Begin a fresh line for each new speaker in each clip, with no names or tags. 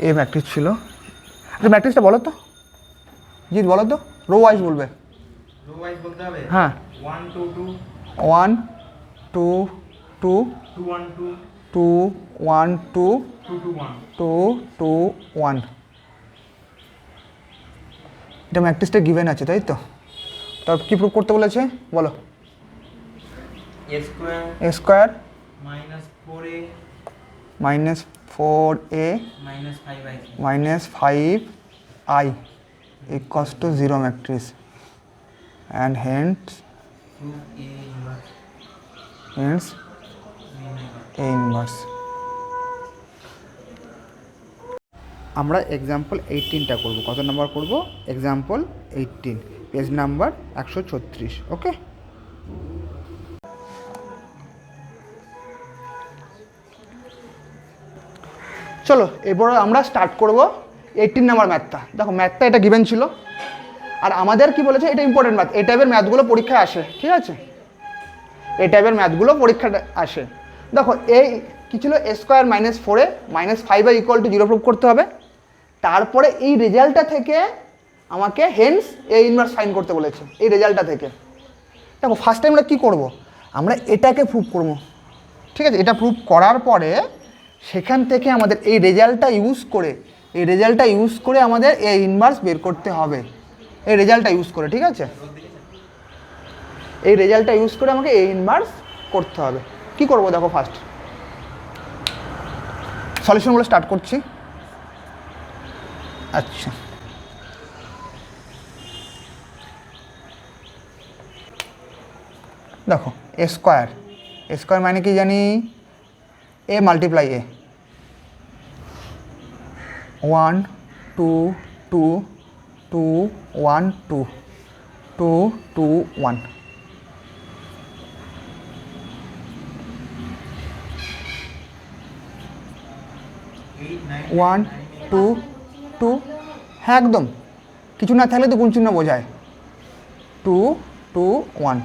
এ matrix ছিল। আচ্ছা ম্যাট্রিক্সটা বলো তো, জিৎ বলো তো, রো ওয়াইজ বলবে।
রো ওয়াইজ বলতে হবে?
হ্যাঁ।
1 2 2
1 2 2
2 1 2
2 1 2
2 2 1
2 2 1। এটা ম্যাট্রিক্সটা গিভেন আছে তাই তো? তারপর কী প্রুভ করতে বলেছে বলো?
a square
A square
-4a
minus 4a
-5i
minus 5i equals to 0 matrix, and hence
prove a inverse
A inverse. আমরা এক্সাম্পল 18টা করব। কত নাম্বার করব? Example 18, page number 136। ওকে, চলো এবারে আমরা স্টার্ট করব 18 নাম্বার ম্যাথটা। দেখো ম্যাথটা এটা গিভেন ছিল, আর আমাদের কি বলেছে, এটা ইম্পর্টেন্ট ম্যাথ। এই টাইপের ম্যাথগুলো পরীক্ষায় আসে, ঠিক আছে? এই টাইপের ম্যাথগুলো পরীক্ষায় আসে। দেখো এই কী ছিল, a square -4a -5i equal to 0 prove করতে হবে। তারপরে এই রেজাল্টটা থেকে আমাকে হেন্স এ ইনভার্স ফাইন্ড করতে বলেছে। এই রেজাল্টটা থেকে দেখো ফার্স্ট টাইম আমরা কী করবো, আমরা এটাকে প্রুভ করবো, ঠিক আছে? এটা প্রুভ করার পরে সেখান থেকে আমাদের এই রেজাল্টটা ইউজ করে আমাদের এ ইনভার্স বের করতে হবে। এই রেজাল্টটা ইউজ করে, ঠিক আছে? এই রেজাল্টটা ইউজ করে আমাকে এ ইনভার্স করতে হবে। কি করব দেখো, ফার্স্ট সলিউশনগুলো স্টার্ট করছি। আচ্ছা, দেখো এ স্কোয়ার মানে কি জানি, এ মাল্টিপ্লাই এ, 1 2 2 2 1 2 2 2 1। 1 2 2, হ্যাঁ একদম, কিছু না থাকলে তো গুণ চিহ্ন বোঝায়। 2 2 1,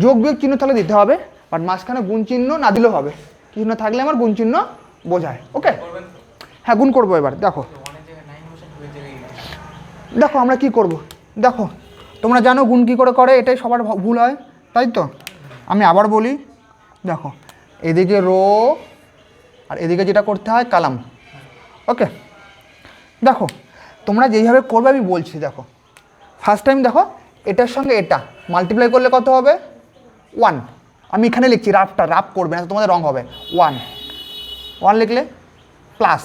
যোগ বিয়োগ চিহ্ন তাহলে দিতে হবে, বাট মাঝখানে গুণ চিহ্ন না দিলেও হবে। কিছু না থাকলে আমার গুণ চিহ্ন বোঝায়। ওকে, হ্যাঁ গুণ করবো এবার। দেখো দেখো আমরা কি করব, দেখো তোমরা জানো গুণ কী করে করে, এটাই সবার ভুল হয়, তাই তো? আমি আবার বলি, দেখো এদিকে রো আর এদিকে যেটা করতে হয় কালাম। ওকে, দেখো তোমরা যেইভাবে করবে আমি বলছি। দেখো ফার্স্ট টাইম দেখো এটার সঙ্গে এটা মাল্টিপ্লাই করলে কত হবে? 1। আমি এখানে লিখছি, রাফ করবে না, তোমাদের রং হবে। 1 লিখলে প্লাস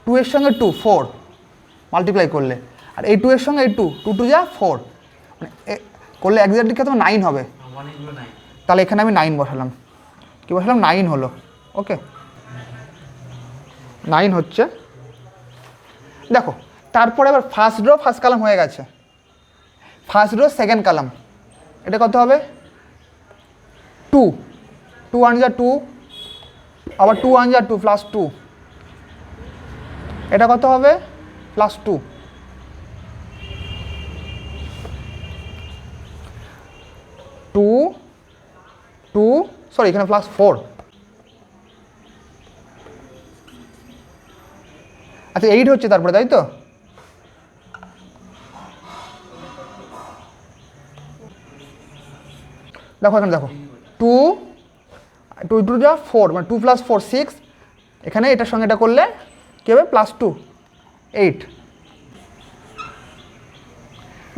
2 এর সঙ্গে 2 4 মাল্টিপ্লাই করলে, আর এই 2 এর সঙ্গে এই 2 2 যা 4 মানে করলে এক্সাক্টলি কত 9 হবে। তাহলে এখানে আমি 9 বসালাম। কি বসালাম? 9 হলো। ওকে, 9 হচ্ছে। দেখো তারপরে এবার ফার্স্ট রো ফার্স্ট কালাম হয়ে গেছে, ফার্স্ট রো সেকেন্ড কালাম, এটা কত হবে? 2 2 1 যা 2, আবার 2 1 যা 2 প্লাস 2, এটা কত হবে? প্লাস 2। 2 2 সরি এখানে প্লাস 4। আচ্ছা 8 হচ্ছে তারপরে, তাই তো? দেখো এখানে দেখো 2 2 2 যা 4 মানে 2 প্লাস 4 6, এখানে এটার সঙ্গে এটা করলে কী হবে? প্লাস 2 8।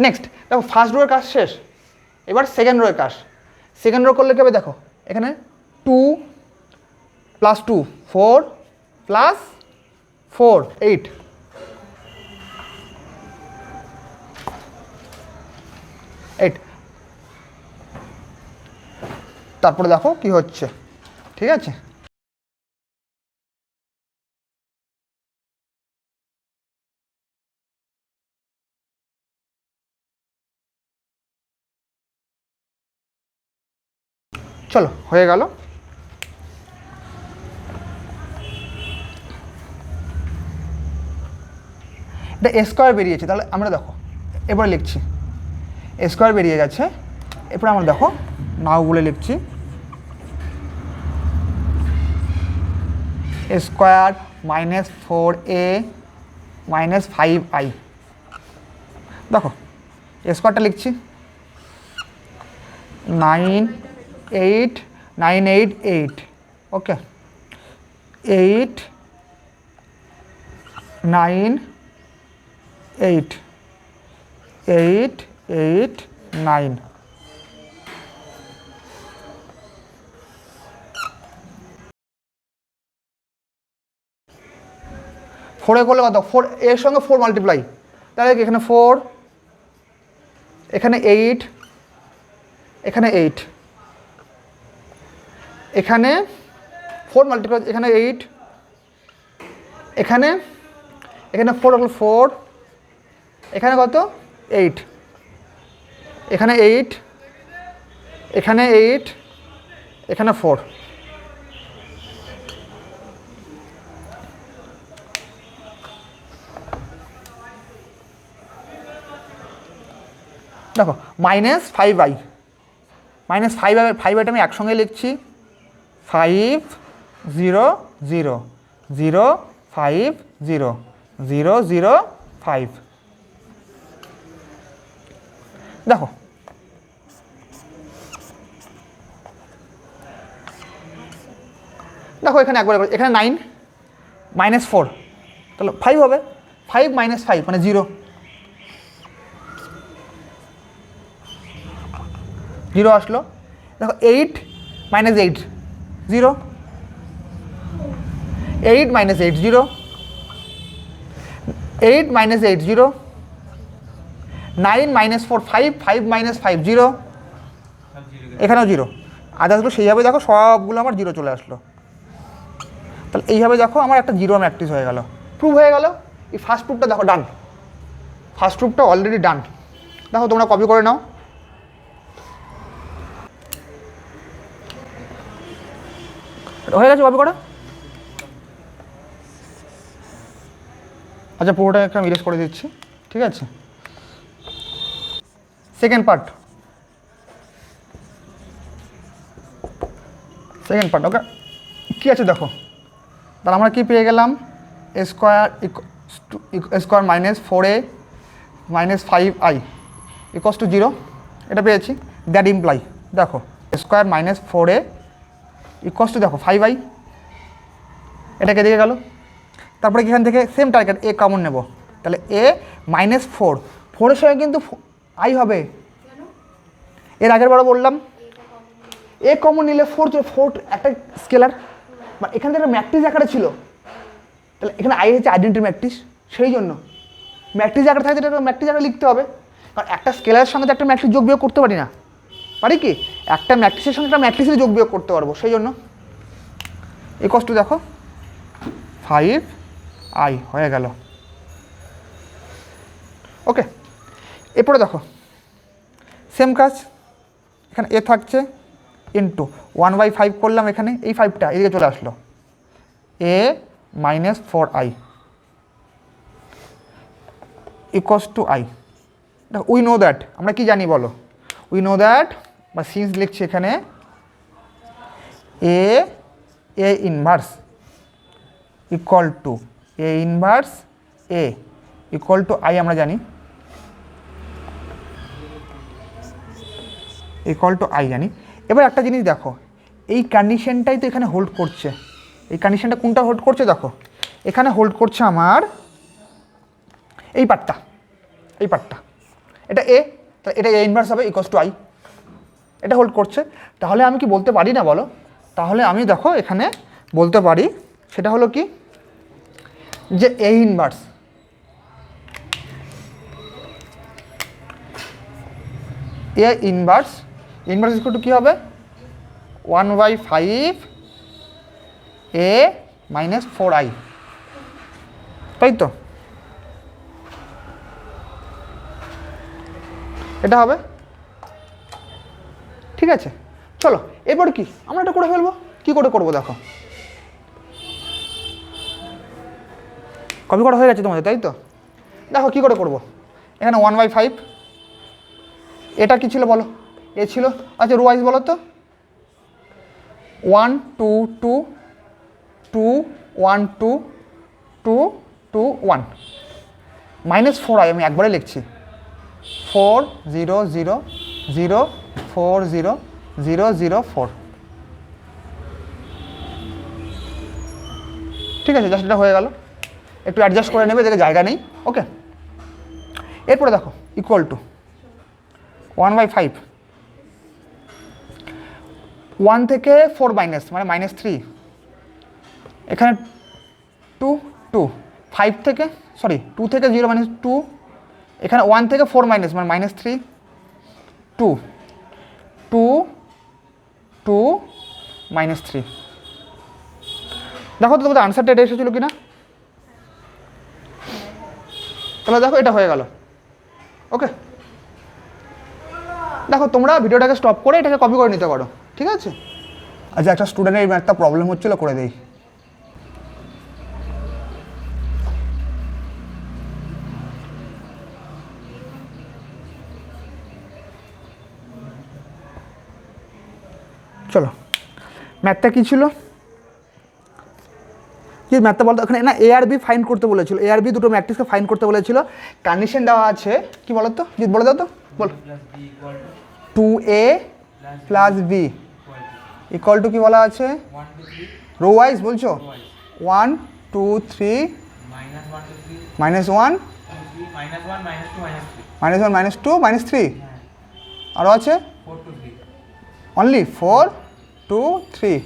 নেক্সট দেখো ফার্স্ট রোয়ের কাজ শেষ, এবার সেকেন্ড রোয়ের কাজ। সেকেন্ড রো করলে কী হবে? দেখো এখানে 2 প্লাস 2 4 প্লাস 4 8। তারপরে দেখো কি হচ্ছে, ঠিক আছে? চলো হয়ে গেল। এটা এ স্কোয়ার বেরিয়েছে, তাহলে আমরা দেখো এবার লিখছি এ স্কোয়ার বেরিয়ে গেছে। এরপর আমরা দেখো নাও বলে লিখছি square minus 4a minus 5i। দেখো স্কোয়ারটা লিখছি 98988, ওকে 89889। ফোরে করলে কত? 4 এর সঙ্গে 4 মাল্টিপ্লাই, তাহলে কি এখানে 4, এখানে 8, এখানে 8, এখানে 4 মাল্টিপ্লাই, এখানে 8, এখানে 4 হলো 4, এখানে কত 8, এখানে 8, এখানে 8, এখানে 4। দেখো মাইনাস 5i, মাইনাস 5i আমি একসঙ্গে লিখছি 5 0 0 0 5 0 0 0 5। দেখো দেখো এখানে একবার এখানে 9 মাইনাস 4, তাহলে 5 হবে, 5 মাইনাস 5 মানে 0, 0 আসলো। দেখো 8 minus 8 0, 8 minus 8 0, 8 minus 8 0, 9 minus 4 5, 5 minus 5 0, এখানেও 0। আদার্সগুলো সেইভাবে দেখো সবগুলো আমার 0 চলে আসলো। তাহলে এইভাবে দেখো আমার একটা 0 ম্যাট্রিক্স হয়ে গেল, প্রুভ হয়ে গেল। এই ফার্স্ট প্রুফটা দেখো ডান, ফার্স্ট প্রুফটা অলরেডি ডান। দেখো তোমরা কপি করে নাও। হয়ে গেছে কপি করা? আচ্ছা পুরোটা একটা ইরেজ করে দিচ্ছি, ঠিক আছে। সেকেন্ড পার্ট, ওকে কী আছে দেখো। তাহলে আমরা কী পেয়ে গেলাম? Square minus 4a minus 5i equals to 0, এটা পেয়েছি। দ্যাট ইমপ্লাই দেখো square minus 4a equals to দেখো 5i, এটাকে দিকে গেল। তারপরে এখান থেকে সেম টার্গেট এ কমন নেব, তাহলে এ মাইনাস 4, 4-এর সঙ্গে কিন্তু আই হবে। এর আগের বার বললাম এ কমন নিলে 4 একটা স্কেলার, বা এখান থেকে ম্যাট্রিক্স আকারে ছিল, তাহলে এখানে আই হচ্ছে আইডেন্টি ম্যাট্রিক্স, সেই জন্য ম্যাট্রিক্স আকারে থাকে যেটা ম্যাট্রিক্স আকারে লিখতে হবে। কারণ একটা স্কেলারের সঙ্গে তো একটা ম্যাট্রিক্স যোগ বিয়োগ করতে পারি না, পারি কি? একটা ম্যাট্রিক্সের সঙ্গে একটা ম্যাট্রিক্সের যোগ বিয়োগ করতে পারবো, সেই জন্য ইকুয়াল টু দেখো 5i হয়ে গেল। ওকে, এরপরে দেখো সেম কাজ, এখানে এ থাকছে ইন্টু 1/5 করলাম, এখানে এই 5টা এদিকে চলে আসলো, a minus 4i equals to I. দেখো উই নো দ্যাট, আমরা কি জানি বলো? উই নো দ্যাট, বা সিন্স লিখছি এখানে a inverse equal to a inverse a equal to I, আমরা জানি ইকুয়াল টু আই জানি। এবার একটা জিনিস দেখো, এই কন্ডিশনটাই তো এখানে হোল্ড করছে। এই কন্ডিশনটা কোনটা হোল্ড করছে দেখো, এখানে হোল্ড করছে আমার এই পার্টটা, এটা এ, তাহলে এটা এ ইনভার্স হবে ইকুয়ালস টু আই, এটা হোল্ড করছে। তাহলে আমি কি বলতে পারি না বলো? তাহলে আমি দেখো এখানে বলতে পারি, সেটা হলো কি, যে এ ইনভার্স ইকুয়াল টু কী হবে? 1/5 a মাইনাস 4i, তাই তো? এটা হবে, ঠিক আছে। চলো এরপর কি আমরা এটা করে ফেলবো। কী করে করবো দেখো, কপি করা হয়ে গেছে তোমাদের, তাই তো? দেখো কী করে করবো। এখানে 1/5, এটা কি ছিল বলো? এ ছিল। আচ্ছা রো ওয়াইজ বলো তো, 1 2 2 2 1 2 2 2 1 -4 হয়, আমি একবারে লিখছি 4 0 0 0 4 0 0 0 4। ঠিক আছে, জাস্ট এটা হয়ে গেল, একটু অ্যাডজাস্ট করে নেবে, দেখে জায়গা নেই। ওকে, এরপরে দেখো ইকুয়াল টু 1/5, 1 থেকে 4 মাইনাস মানে -3, এখানে 2 2, 5 থেকে 2 থেকে 0 -2, এখানে 1 থেকে 4 মাইনাস মানে -3, 2 2 2 -3। দেখো তো তোমাদের আনসারটা এটা এসেছিলো কিনা, তাহলে দেখো এটা হয়ে গেল। ওকে, দেখো তোমরা ভিডিওটাকে স্টপ করে এটাকে কপি করে নিতে পারো, ঠিক আছে। আচ্ছা, একটা স্টুডেন্টের এই ম্যাথটা প্রবলেম হচ্ছিলো, করে দেই। চলো, ম্যাথটা কী ছিল, কি ম্যাথটা বলতো, এখানে না এ আর বি ফাইন্ড করতে বলেছিল, এ আর বি দুটো ম্যাট্রিক্সকে ফাইন্ড করতে বলেছিল। কন্ডিশন দেওয়া আছে, কি বলো তো, জিৎ বলে দাও তো, বল। 2a plus B equal to কি বলা আছে, রো ওয়াইজ বলছো, 1 2 3 -1 -2 -3, আরও আছে অনলি 4 2 3,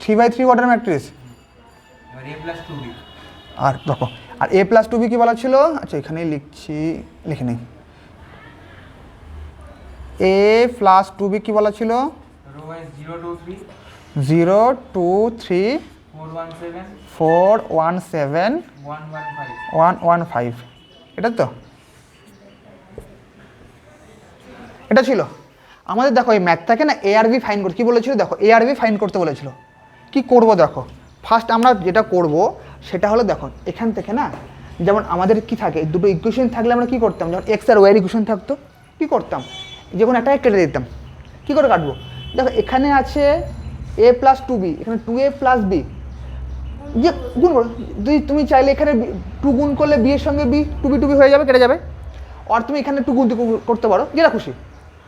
3/3 অর্ডার ম্যাট্রিক্স। আর দেখো, আর a প্লাস 2b কি বলা ছিল, আচ্ছা এখানেই লিখছি, লিখে নেই, a প্লাস 2b কি বলা ছিল, 0 2 3 4 1 7 1 1 5, এটা তো এটা ছিল আমাদের। দেখো এই ম্যাথটাকে না এ আর বি ফাইন করতে কি বলেছিল, দেখো এ আর বি ফাইন করতে বলেছিল। কি করব দেখো, ফার্স্ট আমরা যেটা করব সেটা হলো, দেখো এখান থেকে না, যেমন আমাদের কি থাকে, দুটো ইকুয়েশন থাকলে আমরা কি করতাম, যেমন এক্স আর ওয়াইয়ের ইকুয়েশন থাকতো, কি করতাম, যে কোনো একটাকে কেটে দিতাম। কী করে কাটবো, দেখো এখানে আছে a প্লাস 2b, এখানে 2a প্লাস b, যে গুণ করো, তুমি চাইলে এখানে 2 গুণ করলে b এর সঙ্গে b 2b হয়ে যাবে, কেটে যাবে। আর তুমি এখানে 2 গুণ করতে পারো, যেটা খুশি।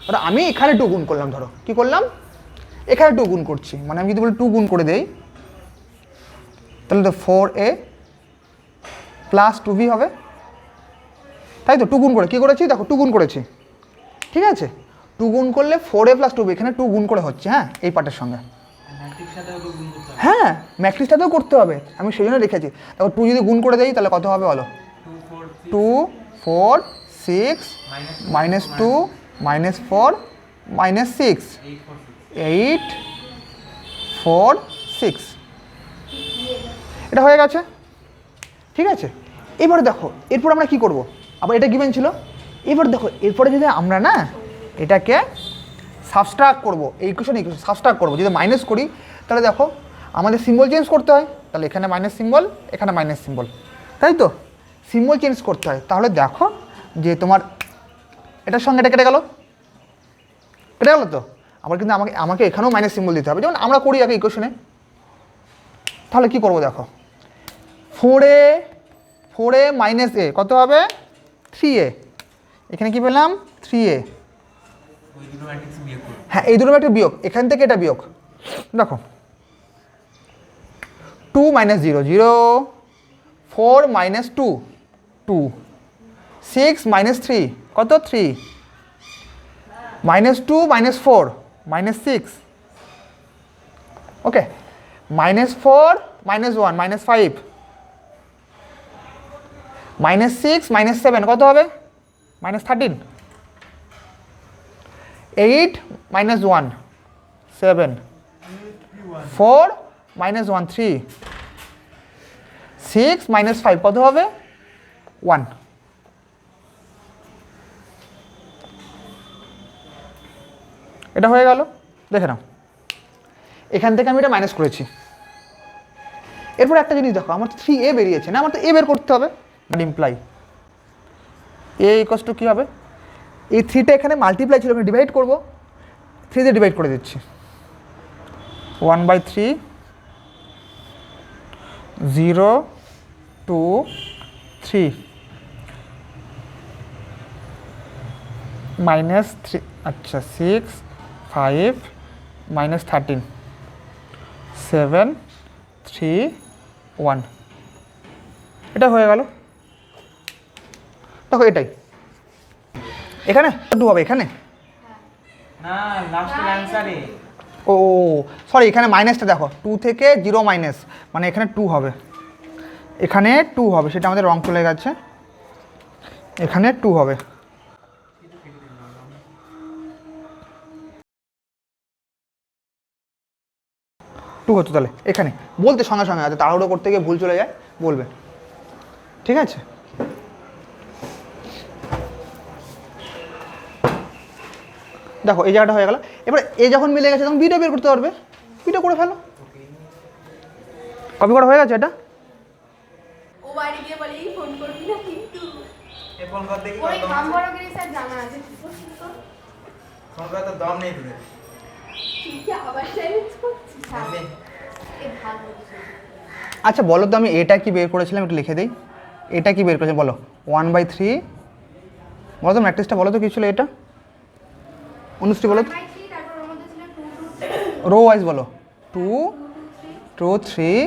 ধরো আমি এখানে 2 গুণ করলাম, ধরো কি করলাম, এখানে 2 গুণ করছি, মানে আমি যদি বলি 2 গুণ করে দেই, তাহলে তো 4a প্লাস 2b হবে, তাই তো। 2 গুণ করে কী করেছি, দেখো 2 গুণ করেছি, ঠিক আছে। 2 গুণ করলে 4a প্লাস 2b, এখানে 2 গুণ করে হচ্ছে, হ্যাঁ এই পার্টের সঙ্গে, হ্যাঁ ম্যাট্রিক্সটাতেও করতে হবে, আমি সেই জন্য রেখেছি। দেখো 2 যদি গুণ করে দেই তাহলে কত হবে বলো, 2 4 6 -2 -4 -6 8 4 6, এটা হয়ে গেছে, ঠিক আছে। এবারে দেখো এরপর আমরা কি করব, আবার এটা গিভেন ছিল। এবার দেখো এরপরে যদি আমরা না এটাকে সাবস্ট্রাক্ট করব, এই ইকুয়েশন সাবস্ট্রাক্ট করব, যদি মাইনাস করি তাহলে দেখো আমাদের সিম্বল চেঞ্জ করতে হয়, তাহলে এখানে মাইনাস সিম্বল, এখানে মাইনাস সিম্বল, তাই তো, সিম্বল চেঞ্জ করতে হয়। তাহলে দেখো যে তোমার এটার সঙ্গে এটা কেটে গেল, কেটে গেলো তো, আবার কিন্তু আমাকে এখানেও মাইনাস সিম্বল দিতে হবে, যেমন আমরা করি আগে ইকুয়েশনে। তাহলে কি করব দেখো, 4a মাইনাস a কত হবে, 3a, এখানে কি পেলাম 3a, হ্যাঁ এই দুটো একটা বিয়োগ, এখান থেকে এটা বিয়োগ, দেখো 2 - 0 0, 4 - 2 2, 6 - 3 কত 3, -2 -4 -6, ওকে, -4 -1 -5, -6 -7 কত হবে, -13, 8 - 1 7, 4 - 1 3, 6 - 5 কত হবে 1। এটা হয়ে গেল, দেখে নাও এখান থেকে আমি এটা মাইনাস করেছি। এরপর একটা জিনিস দেখো, আমার 3a বেরিয়েছে না, আমার তো a বের করতে হবে, মানে ইমপ্লাই a ইকুয়ালস টু কী হবে, এই 3টা এখানে মাল্টিপ্লাই ছিল, আমি ডিভাইড করবো, 3 দিয়ে ডিভাইড করে দিচ্ছি, 1/3 0 2 3 -3 আচ্ছা 6 5 -13 7 3 1 এটা হয়ে গেল। দেখো এটাই এখানে 2 হবে এখানে।
না লাস্টের অ্যানসারে
ও সরি এখানে মাইনাসটা দেখো 2 থেকে 0 মাইনাস মানে এখানে 2 হবে, এখানে 2 হবে, সেটা আমাদের রং চলে গেছে, এখানে 2 হবে। টু হতো তাহলে এখানে বলতে সঙ্গে সঙ্গে আছে, তাড়াহুড়ো করতে গিয়ে ভুল চলে যায় বলবে, ঠিক আছে। দেখো এই জায়গাটা হয়ে গেল। এবার এ যখন মিলে গেছে তখন বিটা বের করতে পারবে, বিটা করে ফেলো। কপি করা হয়ে গেছে এটা।
ও বাড়ি গিয়ে বলে এই ফোন করবি না কিন্তু
এ ফোন করতে কি
ওই
দম
কাম
আছে?
বড় করে স্যার জানা আছে
ফোন করে তো দম নেই তোদের।
তুই কি আবার চ্যালেঞ্জ করছিস
এ,
এ ভালো
আচ্ছা বলো তো আমি এটা কি বের করেছিলাম একটু লিখে দিই। এটা কি বের করেছিলাম বলো, 1/3 বলো তো ম্যাট্রিক্সটা বলো তো কি ছিল এটা, অনুশ্রী বলো তো,
তারপর ওর মধ্যে ছিল 2
রো ওয়াইজ বলো, 2 2 3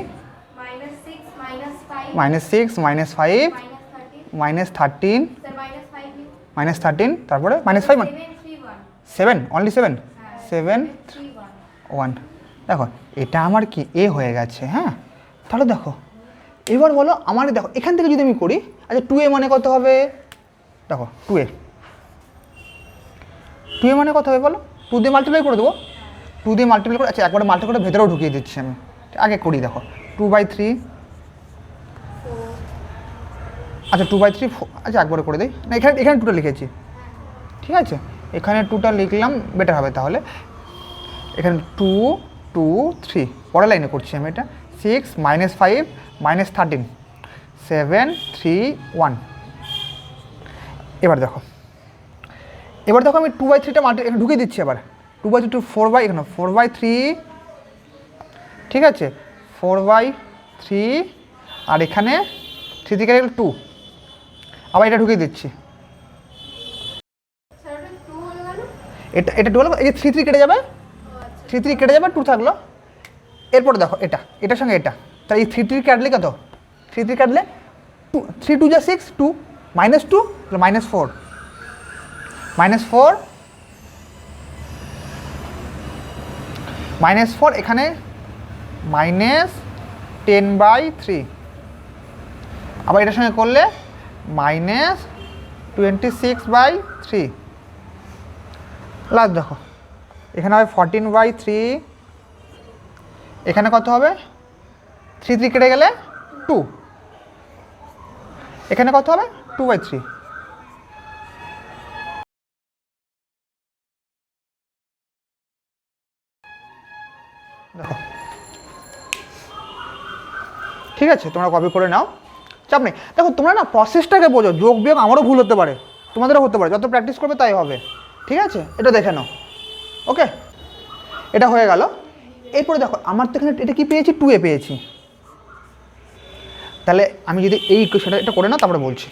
-6 -5
-6 -5
-13
-13
স্যার -5
তারপরে -5
7 3 1
7 অনলি 7 7
3
1।
1
দেখো এটা আমার কি এ হয়ে গেছে, হ্যাঁ তাহলে দেখো এবার বলো আমার, দেখো এখান থেকে যদি আমি করি, আচ্ছা 2a মানে কত হবে, দেখো 2a মানে কত হবে বলো, 2 দিয়ে মাল্টিপ্লাই করে দেবো, 2 দিয়ে মাল্টিপ্লাই করে, আচ্ছা একবারে মাল্টিপ্লাই করে ভেতরেও ঢুকিয়ে দিচ্ছি আমি, আগে করি দেখো 2/3 আচ্ছা 2/3 আচ্ছা একবারে করে দিই না, এখানে এখানে 2টা লিখেছি, ঠিক আছে এখানে 2টা লিখলাম বেটার হবে তাহলে, এখানে 2 2 3 পরের লাইনে করছি আমি এটা, 6 -5 -13 7 3 1। এবার দেখো আমি 2/3টা মাল্টি এখানে ঢুকিয়ে দিচ্ছি, আবার 2/3 4 এখানে 4/3, ঠিক আছে 4/3 আর এখানে 3 থেকে 2, আবার এটা ঢুকিয়ে দিচ্ছি,
স্যার 2 হয়ে গেল
এটা 2 হলো, এই যে 3 3 কেটে যাবে, 3 3 কেটে যাবে, 2 থাকলো। এরপরে দেখো এটার সঙ্গে এটা, তাহলে এই 3 3 কাটলে কত, 3 3 কাটলে 2 3 2 যা 6 2 -2 -4 -4 -4 এখানে -10/3, আবার এটার সঙ্গে করলে -26/3, লাস্ট দেখো এখানে হবে 14/3, এখানে কত হবে 3 3 কেটে গেলে 2, এখানে কত হবে 2/3। দেখো ঠিক আছে তোমরা কপি করে নাও, চাপ নেই। দেখো তোমরা না প্রসেসটাকে বোঝো, যোগ বিয়োগ আমারও ভুল হতে পারে, তোমাদেরও হতে পারে, যত প্র্যাকটিস করবে তাই হবে, ঠিক আছে এটা দেখে নাও। ওকে এটা হয়ে গেল। এরপরে দেখো আমার তো এখানে এটা কি পেয়েছি, 2a পেয়েছি, তাহলে আমি যদি এই সেটা এটা করে নাও তারপরে বলছি।